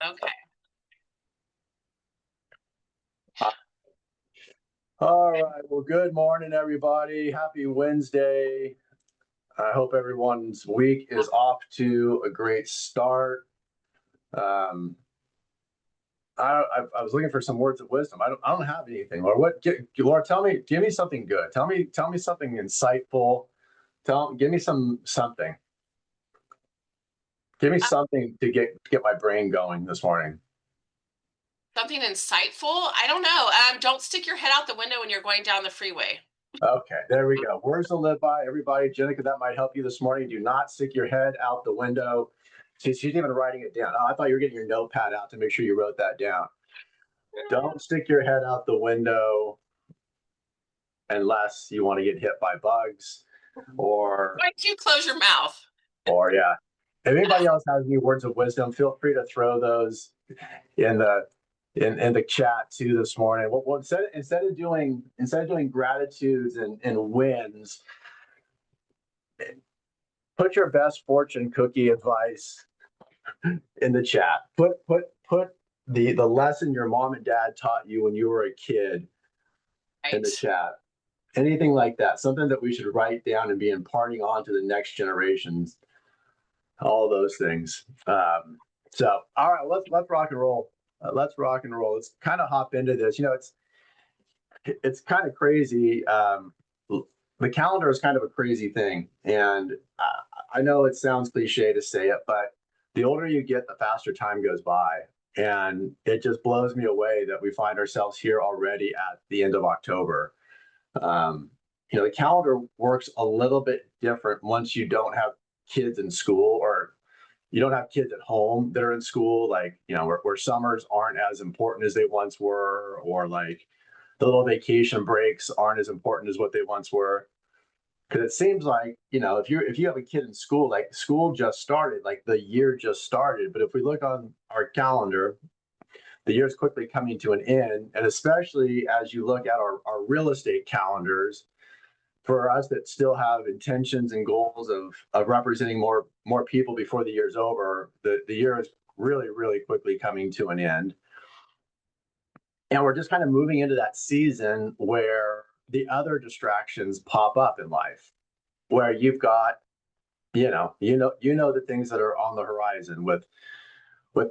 Okay. All right. Well, good morning, everybody. Happy Wednesday. I hope everyone's week is off to a great start. I was looking for some words of wisdom. I don't have anything. Lord, Lord, give me something good. Tell me something insightful. Give me something. Give me something to get my brain going this morning. Something insightful? I don't know. Don't stick your head out the window when you're going down the freeway. Okay, there we go. Words to live by, everybody. Jenica, that might help you this morning. Do not stick your head out the window. She's even writing it down. Oh, I thought you were getting your notepad out to make sure you wrote that down. Don't stick your head out the window unless you want to get hit by bugs or. Why don't you close your mouth? Or yeah. If anybody else has any words of wisdom, feel free to throw those in the chat too this morning. Well, instead of doing gratitudes and wins, put your best fortune cookie advice in the chat. Put the lesson your mom and dad taught you when you were a kid in the chat. Anything like that, something that we should write down and be imparting on to the next generations. All those things. So, all right, let's rock and roll. Let's rock and roll. Let's kind of hop into this. You know, it's kind of crazy. The calendar is kind of a crazy thing, and I know it sounds cliche to say it, but the older you get, the faster time goes by, and it just blows me away that we find ourselves here already at the end of October. You know, the calendar works a little bit different once you don't have kids in school or you don't have kids at home that are in school, like, you know, where summers aren't as important as they once were, or like the little vacation breaks aren't as important as what they once were. Because it seems like, you know, if you have a kid in school, like school just started, like the year just started. But if we look on our calendar, the year is quickly coming to an end. And especially as you look at our real estate calendars, for us that still have intentions and goals of representing more people before the year's over, the year is really quickly coming to an end. And we're just kind of moving into that season where the other distractions pop up in life, where you've got, you know the things that are on the horizon with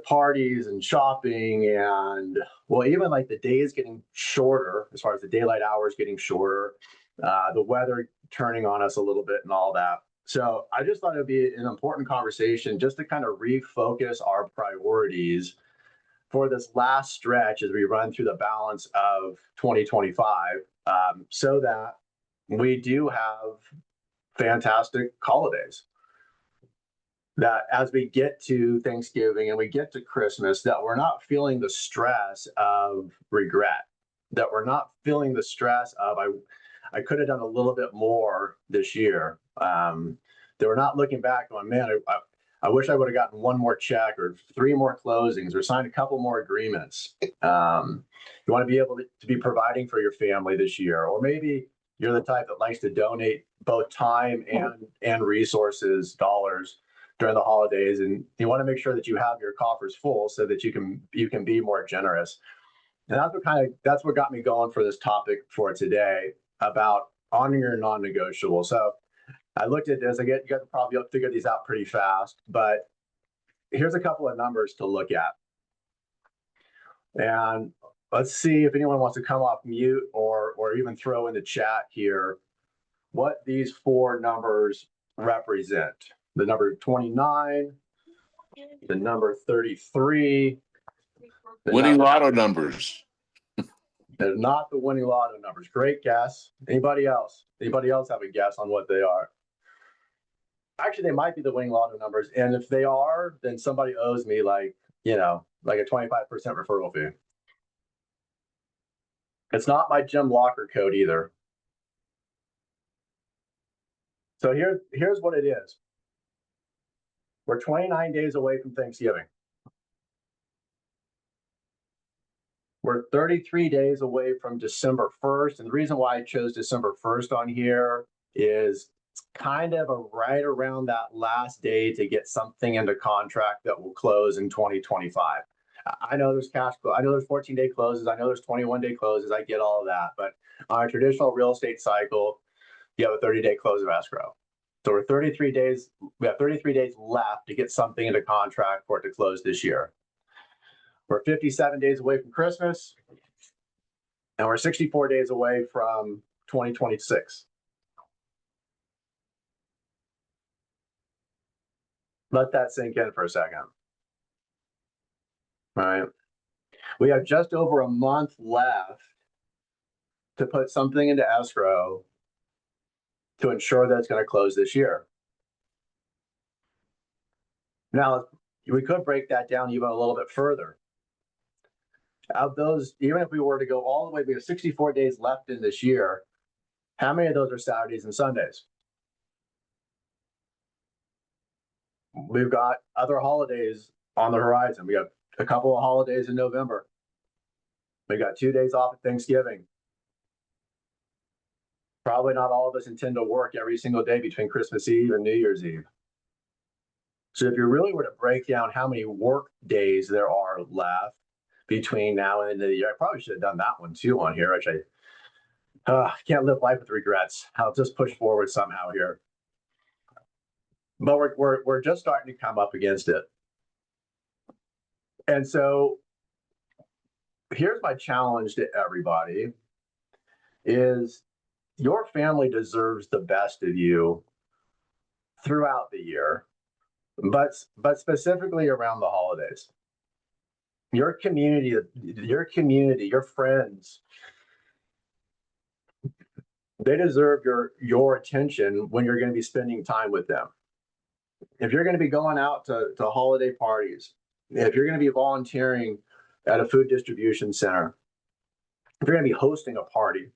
parties and shopping, and well, even like the days getting shorter as far as the daylight hours getting shorter, the weather turning on us a little bit and all that. So I just thought it'd be an important conversation just to kind of refocus our priorities for this last stretch as we run through the balance of 2025, so that we do have fantastic holidays. That as we get to Thanksgiving and we get to Christmas, that we're not feeling the stress of regret, that we're not feeling the stress of, I could have done a little bit more this year. That we're not looking back going, man, I wish I would have gotten one more check or 3 more closings or signed a couple more agreements. You want to be able to be providing for your family this year, or maybe you're the type that likes to donate both time and resources, dollars, during the holidays, and you want to make sure that you have your coffers full so that you can be more generous. And that's what got me going for this topic for today about honoring your non-negotiable. So I looked at this. You guys probably figure these out pretty fast, but here's a couple of numbers to look at. And let's see if anyone wants to come off mute or even throw in the chat here what these 4 numbers represent. The number 29, the number 33. Winning lotto numbers. They're not the winning lotto numbers. Great guess. Anybody else? Anybody else have a guess on what they are? Actually, they might be the winning lotto numbers. And if they are, then somebody owes me like a 25% referral fee. It's not my Jim Locker code either. So here's what it is. We're 29 days away from Thanksgiving. We're 33 days away from December 1st. And the reason why I chose December 1st on here is it's kind of right around that last day to get something into contract that will close in 2025. I know there's cash flow. I know there's 14-day closes. I know there's 21-day closes. I get all of that. But on a traditional real estate cycle, you have a 30-day close of escrow. So we're 33 days. We have 33 days left to get something into contract for it to close this year. We're 57 days away from Christmas, and we're 64 days away from 2026. Let that sink in for a second. All right. We have just over a month left to put something into escrow to ensure that it's going to close this year. Now, we could break that down even a little bit further. Of those, even if we were to go all the way, we have 64 days left in this year. How many of those are Saturdays and Sundays? We've got other holidays on the horizon. We have a couple of holidays in November. We got 2 days off at Thanksgiving. Probably not all of us intend to work every single day between Christmas Eve and New Year's Eve. So if you really were to break down how many work days there are left between now and the end of the year, I probably should have done that one too on here. Actually, can't live life with regrets. I'll just push forward somehow here. But we're just starting to come up against it. And so here's my challenge to everybody is your family deserves the best of you throughout the year, but specifically around the holidays. Your community, your friends, they deserve your attention when you're going to be spending time with them. If you're going to be going out to holiday parties, if you're going to be volunteering at a food distribution center, if you're going to be hosting a party,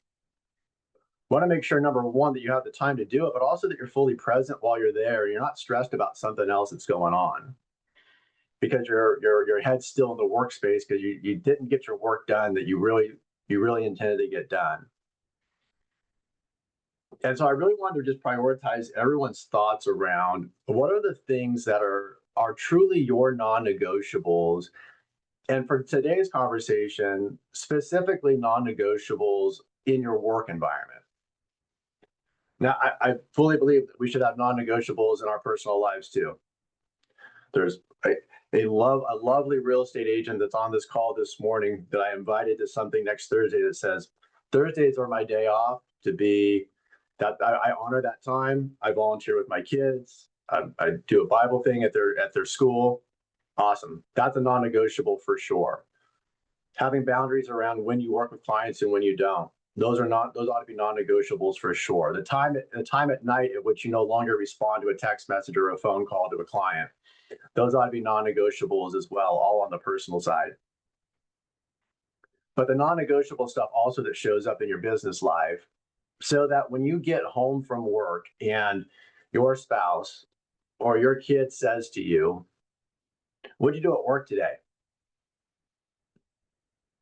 want to make sure, number one, that you have the time to do it, but also that you're fully present while you're there. You're not stressed about something else that's going on because your head's still in the workspace because you didn't get your work done that you really intended to get done. And so I really wanted to just prioritize everyone's thoughts around what are the things that are truly your non-negotiables. And for today's conversation, specifically non-negotiables in your work environment. Now, I fully believe that we should have non-negotiables in our personal lives too. There's a lovely real estate agent that's on this call this morning that I invited to something next Thursday that says, Thursdays are my day off to be, that I honor that time. I volunteer with my kids. I do a Bible thing at their school. Awesome. That's a non-negotiable for sure. Having boundaries around when you work with clients and when you don't. Those ought to be non-negotiables for sure. The time at night at which you no longer respond to a text message or a phone call to a client, those ought to be non-negotiables as well, all on the personal side. But the non-negotiable stuff also that shows up in your business life, so that when you get home from work and your spouse or your kid says to you, what'd you do at work today?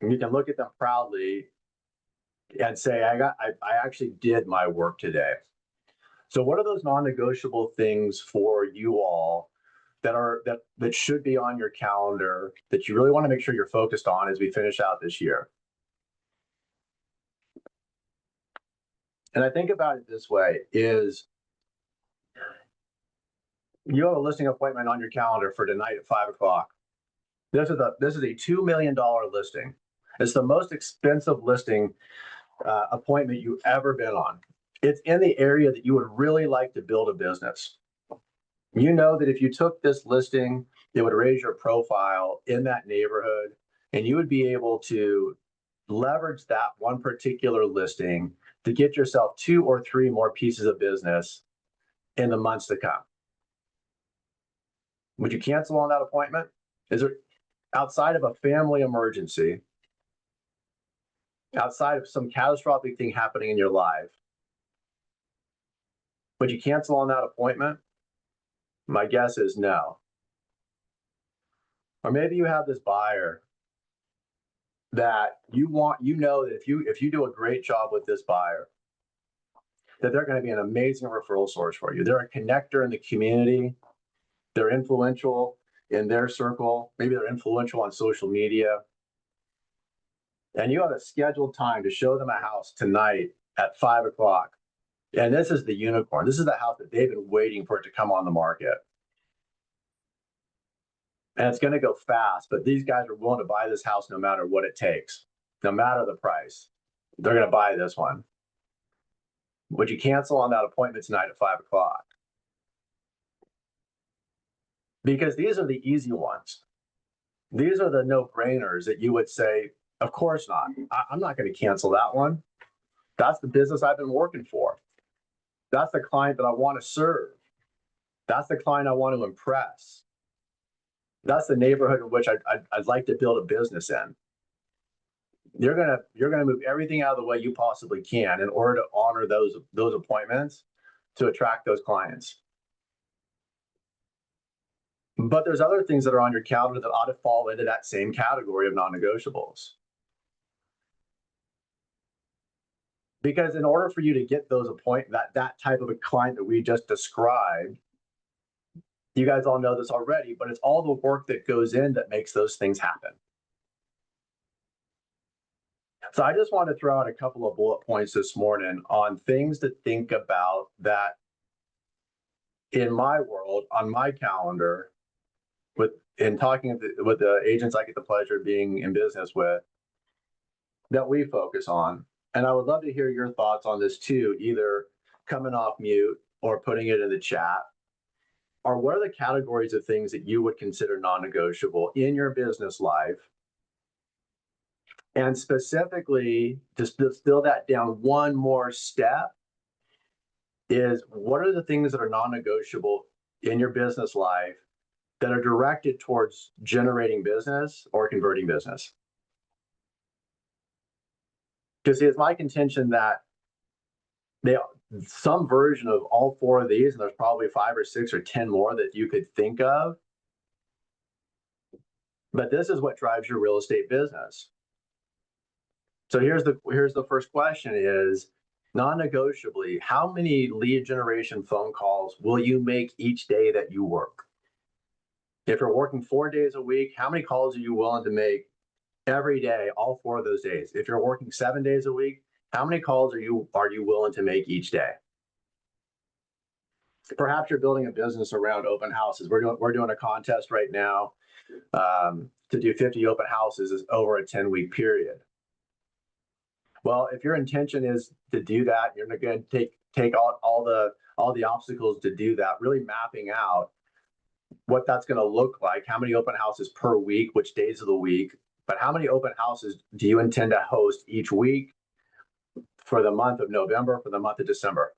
And you can look at them proudly and say, I actually did my work today. So what are those non-negotiable things for you all that should be on your calendar that you really want to make sure you're focused on as we finish out this year? And I think about it this way is you have a listing appointment on your calendar for tonight at 5 o'clock. This is a $2 million listing. It's the most expensive listing appointment you've ever been on. It's in the area that you would really like to build a business. You know that if you took this listing, it would raise your profile in that neighborhood, and you would be able to leverage that one particular listing to get yourself 2 or 3 more pieces of business in the months to come. Would you cancel on that appointment? Is there, outside of a family emergency, outside of some catastrophic thing happening in your life, would you cancel on that appointment? My guess is no. Or maybe you have this buyer that you know that if you do a great job with this buyer, that they're going to be an amazing referral source for you. They're a connector in the community. They're influential in their circle. Maybe they're influential on social media. And you have a scheduled time to show them a house tonight at 5 o'clock. And this is the unicorn. This is the house that they've been waiting for it to come on the market. And it's going to go fast, but these guys are willing to buy this house no matter what it takes, no matter the price. They're going to buy this one. Would you cancel on that appointment tonight at 5 o'clock? Because these are the easy ones. These are the no-brainers that you would say, of course not. I'm not going to cancel that one. That's the business I've been working for. That's the client that I want to serve. That's the client I want to impress. That's the neighborhood in which I'd like to build a business in. You're gonna move everything out of the way you possibly can in order to honor those appointments to attract those clients. But there's other things that are on your calendar that ought to fall into that same category of non-negotiables. Because in order for you to get those that type of a client that we just described, you guys all know this already, but it's all the work that goes in that makes those things happen. So I just want to throw out a couple of bullet points this morning on things to think about that in my world, on my calendar, in talking with the agents I get the pleasure of being in business with, that we focus on. And I would love to hear your thoughts on this too, either coming off mute or putting it in the chat. Or what are the categories of things that you would consider non-negotiable in your business life? And specifically, just to distill that down one more step, is what are the things that are non-negotiable in your business life that are directed towards generating business or converting business? Because it's my contention that some version of all four of these, and there's probably 5 or 6 or 10 more that you could think of, but this is what drives your real estate business. So here's the first question is, non-negotiably, how many lead generation phone calls will you make each day that you work? If you're working 4 days a week, how many calls are you willing to make every day, all 4 of those days? If you're working 7 days a week, how many calls are you willing to make each day? Perhaps you're building a business around open houses. We're doing a contest right now to do 50 open houses over a 10-week period. Well, if your intention is to do that, you're going to take out all the obstacles to do that, really mapping out what that's going to look like, how many open houses per week, which days of the week, but how many open houses do you intend to host each week for the month of November, for the month of December?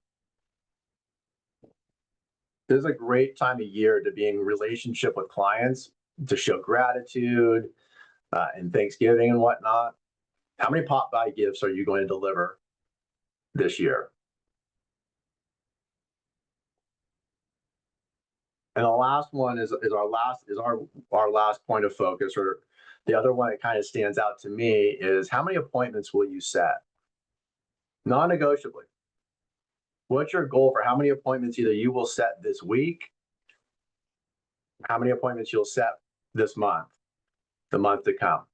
This is a great time of year to be in relationship with clients, to show gratitude and Thanksgiving and whatnot. How many pop by gifts are you going to deliver this year? And the last one is our last point of focus, or the other one that kind of stands out to me is how many appointments will you set? Non-negotiably. What's your goal for how many appointments either you will set this week, how many appointments you'll set this month, the month to come?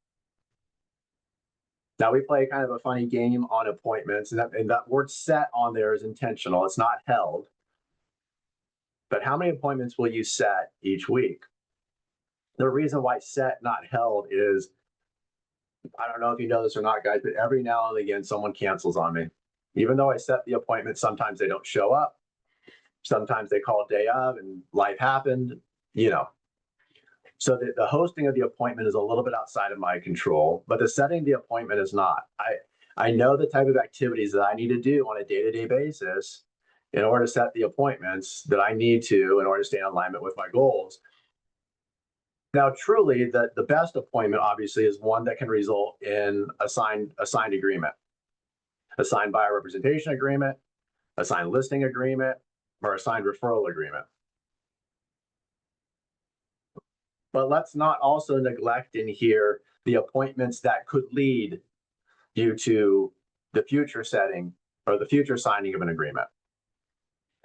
Now we play kind of a funny game on appointments, and that word set on there is intentional. It's not held. But how many appointments will you set each week? The reason why set, not held, is, I don't know if you know this or not, guys, but every now and again, someone cancels on me. Even though I set the appointment, sometimes they don't show up. Sometimes they call day of and life happened, you know. So the hosting of the appointment is a little bit outside of my control, but the setting the appointment is not. I know the type of activities that I need to do on a day-to-day basis in order to set the appointments that I need to in order to stay in alignment with my goals. Now, truly, the best appointment, obviously, is one that can result in a signed agreement, a signed buyer representation agreement, a signed listing agreement, or a signed referral agreement. But let's not also neglect in here the appointments that could lead you to the future setting or the future signing of an agreement.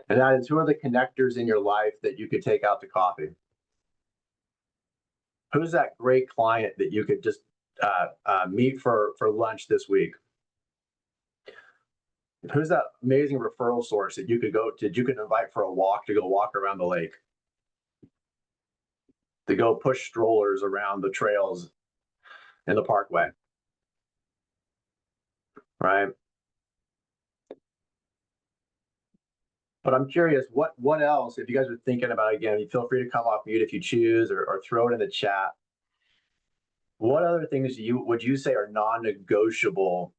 And that is, who are the connectors in your life that you could take out to coffee? Who's that great client that you could just meet for lunch this week? Who's that amazing referral source that you could invite for a walk, to go walk around the lake, to go push strollers around the trails in the parkway, right? But I'm curious, what else, if you guys are thinking about it, again, you feel free to come off mute if you choose, or throw it in the chat. What other things would you say are non-negotiable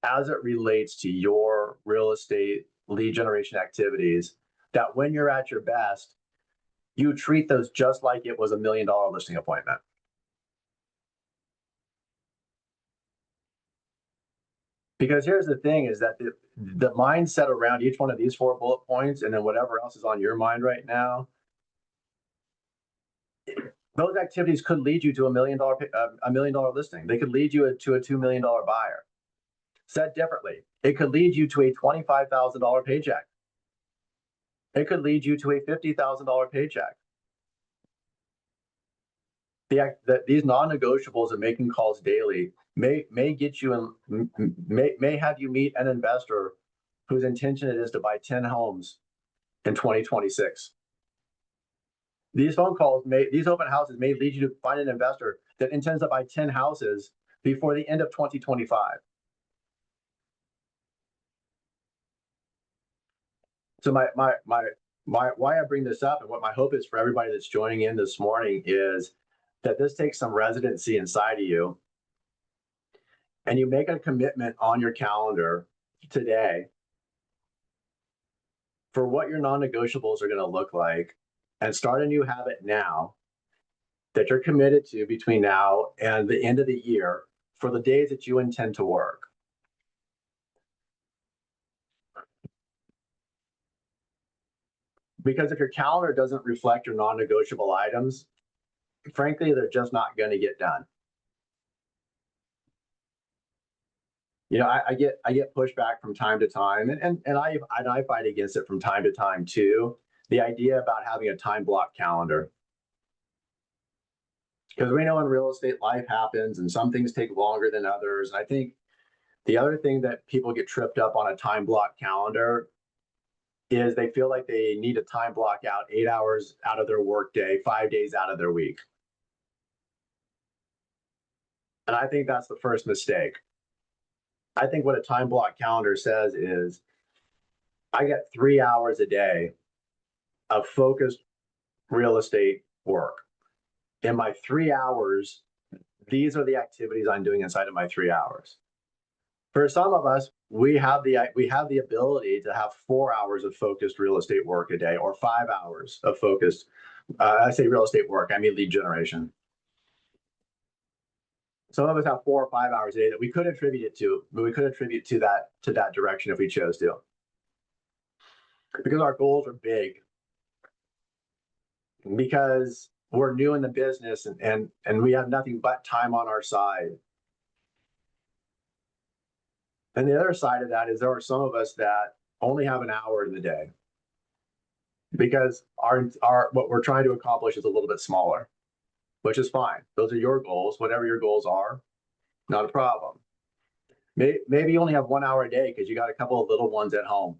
as it relates to your real estate lead generation activities, that when you're at your best, you treat those just like it was $1 million listing appointment? Because here's the thing, is that the mindset around each one of these 4 bullet points, and then whatever else is on your mind right now, those activities could lead you to $1 million listing. They could lead you to a $2 million buyer. Said differently, it could lead you to a $25,000 paycheck. It could lead you to a $50,000 paycheck. These non-negotiables and making calls daily may get you in, may have you meet an investor whose intention it is to buy 10 homes in 2026. These phone calls these open houses may lead you to find an investor that intends to buy 10 houses before the end of 2025. So why I bring this up, and what my hope is for everybody that's joining in this morning, is that this takes some residency inside of you, and you make a commitment on your calendar today for what your non-negotiables are going to look like, and start a new habit now that you're committed to between now and the end of the year for the days that you intend to work. Because if your calendar doesn't reflect your non-negotiable items, frankly, they're just not going to get done. You know, I get pushback from time to time, and I fight against it from time to time too. The idea about having a time block calendar, because we know in real estate life happens, and some things take longer than others. And I think the other thing that people get tripped up on a time block calendar is they feel like they need to time block out 8 hours out of their workday, 5 days out of their week. And I think that's the first mistake. I think what a time block calendar says is, I get 3 hours a day of focused real estate work. In my 3 hours, these are the activities I'm doing inside of my 3 hours. For some of us, we have the ability to have 4 hours of focused real estate work a day, or 5 hours of focused, I say real estate work, I mean lead generation. Some of us have 4 or 5 hours a day that we could attribute it to, but we could attribute to that direction if we chose to. Because our goals are big. Because we're new in the business, and we have nothing but time on our side. And the other side of that is, there are some of us that only have an hour in the day, because what we're trying to accomplish is a little bit smaller, which is fine. Those are your goals. Whatever your goals are, not a problem. Maybe you only have 1 hour a day because you got a couple of little ones at home.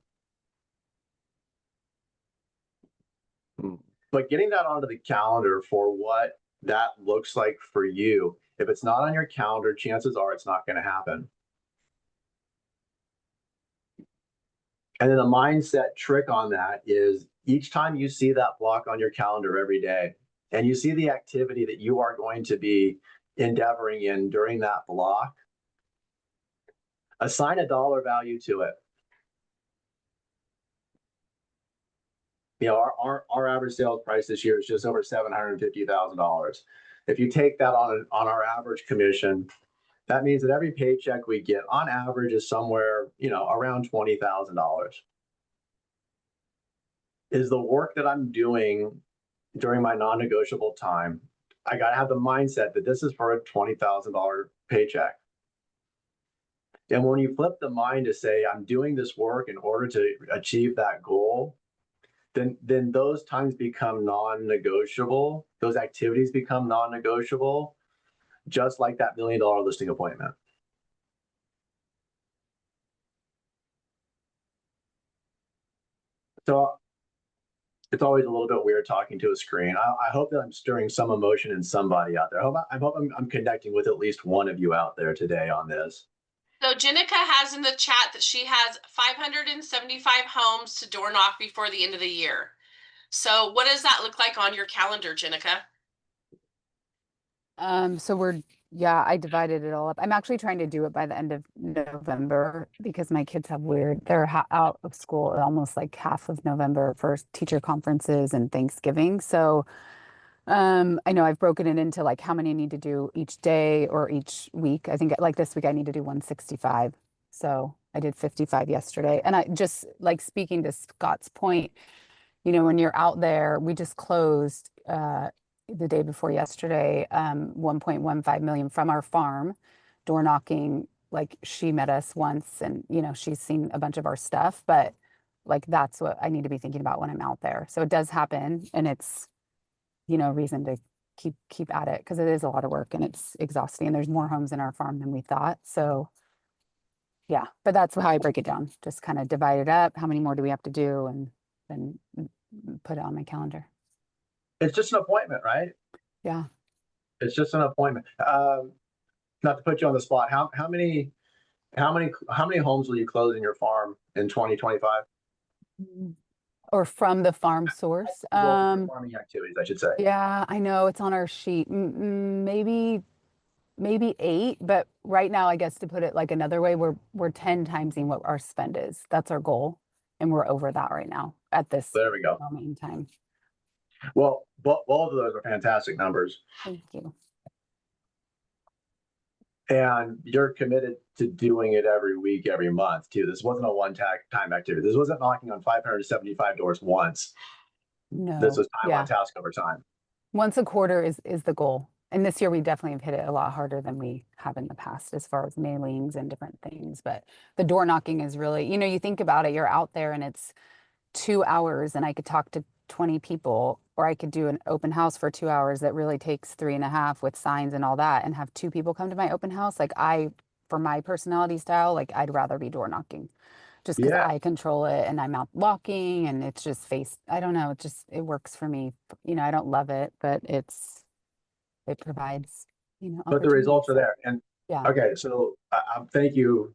But getting that onto the calendar for what that looks like for you, if it's not on your calendar, chances are it's not going to happen. And then the mindset trick on that is, each time you see that block on your calendar every day, and you see the activity that you are going to be endeavoring in during that block, assign a dollar value to it. You know, our average sales price this year is just over $750,000. If you take that on our average commission, that means that every paycheck we get on average is somewhere, you know, around $20,000. Is the work that I'm doing during my non-negotiable time, I got to have the mindset that this is for a $20,000 paycheck. And when you flip the mind to say, I'm doing this work in order to achieve that goal, then those times become non-negotiable. Those activities become non-negotiable, just like that $1 million listing appointment. So it's always a little bit weird talking to a screen. I hope that I'm stirring some emotion in somebody out there. I hope I'm connecting with at least one of you out there today on this. So Jenica has in the chat that she has 575 homes to door knock before the end of the year. So what does that look like on your calendar, Jenica? So yeah, I divided it all up. I'm actually trying to do it by the end of November because my kids they're out of school almost like half of November for teacher conferences and Thanksgiving. So I know I've broken it into like how many I need to do each day or each week. I think like this week I need to do 165. So I did 55 yesterday. And I just like speaking to Scott's point, when you're out there, we just closed the day before yesterday, 1.15 million from our farm, door knocking. Like she met us once and, she's seen a bunch of our stuff, but like, that's what I need to be thinking about when I'm out there. So it does happen and it's, reason to keep at it because it is a lot of work and it's exhausting and there's more homes in our farm than we thought. So yeah, but that's how I break it down. Just kind of divide it up. How many more do we have to do? And then put it on my calendar. It's just an appointment, right? Yeah. It's just an appointment. Not to put you on the spot. How many homes will you close in your farm in 2025? Or from the farm source? Farming activities, I should say. Yeah, I know it's on our sheet. Maybe 8, but right now, I guess to put it like another way, we're 10 timesing what our spend is. That's our goal. And we're over that right now at this There we go. moment in time. Well, both of those are fantastic numbers. Thank you. And you're committed to doing it every week, every month too. This wasn't a one-time activity. This wasn't knocking on 575 doors once. No. This was time on task over time. Once a quarter is the goal. And this year we definitely have hit it a lot harder than we have in the past as far as mailings and different things. But the door knocking is really, you think about it, you're out there and it's 2 hours and I could talk to 20 people, or I could do an open house for 2 hours that really takes 3.5 with signs and all that and have 2 people come to my open house. Like for my personality style, like I'd rather be door knocking just because I control it and I'm out walking and it's just I don't know, it works for me. I don't love it, but it provides, but the results are there. And yeah. Okay. So thank you.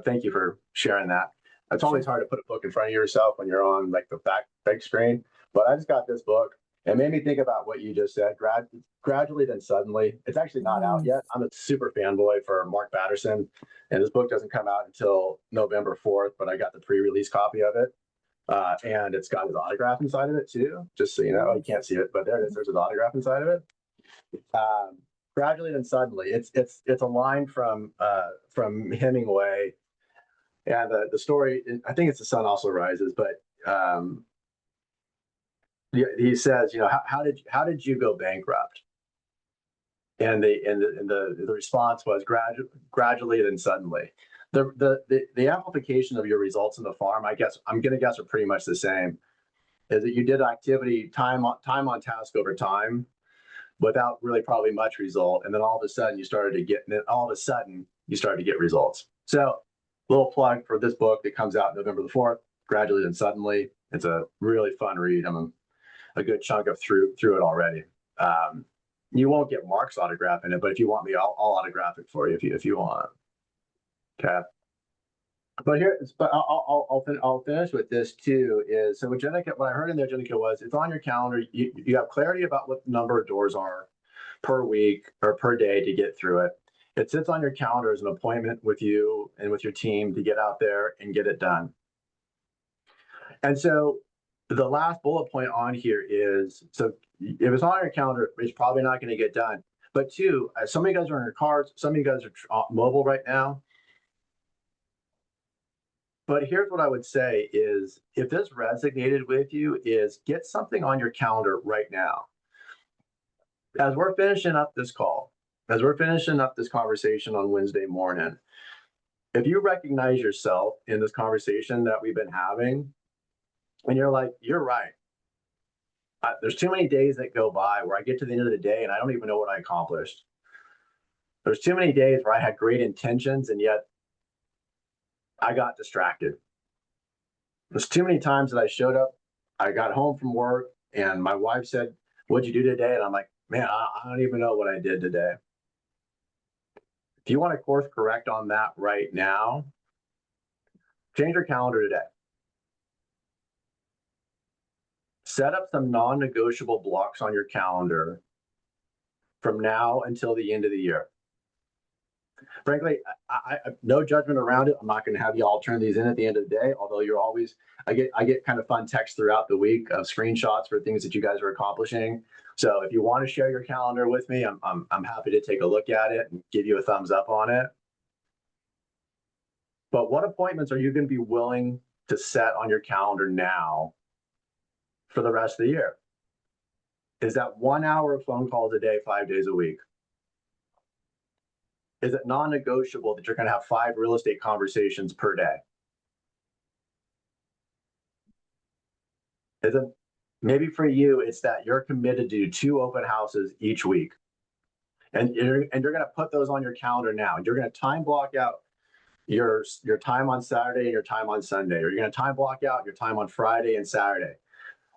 Thank you for sharing that. It's always hard to put a book in front of yourself when you're on like the big screen. But I just got this book. It made me think about what you just said. Gradually, then suddenly. It's actually not out yet. I'm a super fanboy for Mark Batterson, and this book doesn't come out until November 4th. But I got the pre-release copy of it, and it's got his autograph inside of it too. Just so you know, you can't see it, but there it is. There's his autograph inside of it. Gradually, then suddenly. It's a line from Hemingway, and the story. I think it's The Sun Also Rises, but. He says, how did you go bankrupt? And the response was gradually, then suddenly. The amplification of your results in the farm, I'm gonna guess are pretty much the same. Is that you did activity time on task over time, without really probably much result, and then all of a sudden you started to get results. So, little plug for this book that comes out November the 4th. Gradually, then suddenly. It's a really fun read. I'm a good chunk of through it already. You won't get Mark's autograph in it, but if you want me, I'll autograph it for you if you want. Okay. But I'll finish with this too. Is so what I heard in there, Jenica, was it's on your calendar. You have clarity about what the number of doors are per week or per day to get through it. It sits on your calendar as an appointment with you and with your team to get out there and get it done. And so the last bullet point on here is, so if it's on your calendar, it's probably not going to get done. But 2, some of you guys are in your cars, some of you guys are mobile right now. But here's what I would say is, if this resonated with you, is get something on your calendar right now. As we're finishing up this call, as we're finishing up this conversation on Wednesday morning, if you recognize yourself in this conversation that we've been having, And you're like, you're right. There's too many days that go by where I get to the end of the day and I don't even know what I accomplished. There's too many days where I had great intentions and yet I got distracted. There's too many times that I showed up, I got home from work and my wife said, "What'd you do today?" And I'm like, man, I don't even know what I did today. If you want to course correct on that right now, change your calendar today. Set up some non-negotiable blocks on your calendar from now until the end of the year. Frankly, I no judgment around it. I'm not going to have you all turn these in at the end of the day, although you're always, I get kind of fun texts throughout the week of screenshots for things that you guys are accomplishing. So if you want to share your calendar with me, I'm happy to take a look at it and give you a thumbs up on it. But what appointments are you going to be willing to set on your calendar now for the rest of the year? Is that 1 hour of phone calls a day, 5 days a week? Is it non-negotiable that you're going to have 5 real estate conversations per day? Is it, maybe for you, it's that you're committed to do 2 open houses each week. And you're going to put those on your calendar now. You're going to time block out your time on Saturday and your time on Sunday, or you're going to time block out your time on Friday and Saturday.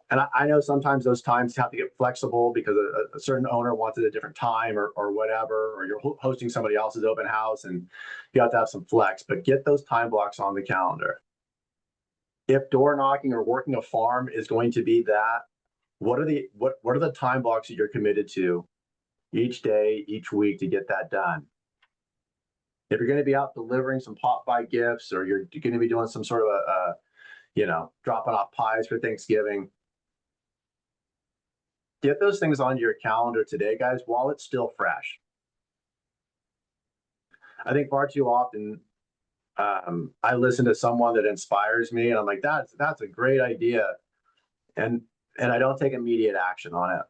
And I know sometimes those times have to get flexible because a certain owner wants it at a different time or whatever, or you're hosting somebody else's open house and you have to have some flex, but get those time blocks on the calendar. If door knocking or working a farm is going to be that, what are the time blocks that you're committed to each day, each week to get that done? If you're going to be out delivering some pop-by gifts, or you're going to be doing some sort of dropping off pies for Thanksgiving, get those things onto your calendar today, guys, while it's still fresh. I think far too often I listen to someone that inspires me and I'm like, that's a great idea. And I don't take immediate action on it.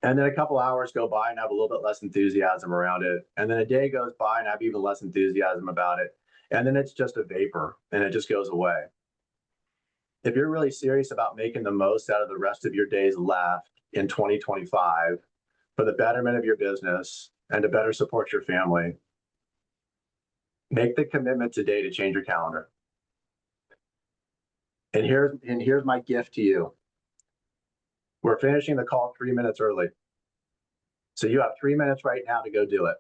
And then a couple hours go by and I have a little bit less enthusiasm around it. And then a day goes by and I have even less enthusiasm about it. And then it's just a vapor and it just goes away. If you're really serious about making the most out of the rest of your days left in 2025 for the betterment of your business and to better support your family, make the commitment today to change your calendar. And here's my gift to you. We're finishing the call 3 minutes early. So you have 3 minutes right now to go do it.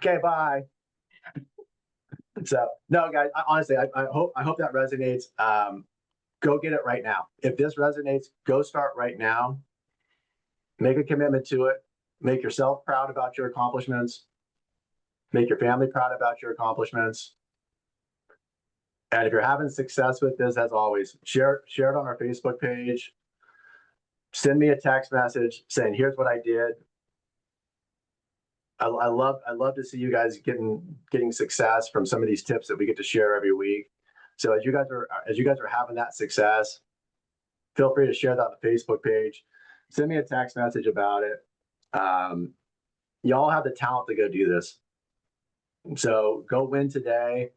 Okay, bye. So no, guys, honestly, I hope that resonates. Go get it right now. If this resonates, go start right now. Make a commitment to it. Make yourself proud about your accomplishments. Make your family proud about your accomplishments. And if you're having success with this, as always, share it on our Facebook page. Send me a text message saying, "Here's what I did." I love to see you guys getting success from some of these tips that we get to share every week. So as you guys are having that success, feel free to share that on the Facebook page. Send me a text message about it. Y'all have the talent to go do this. So go win today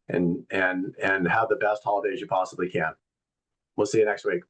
and have the best holidays you possibly can. We'll see you next week.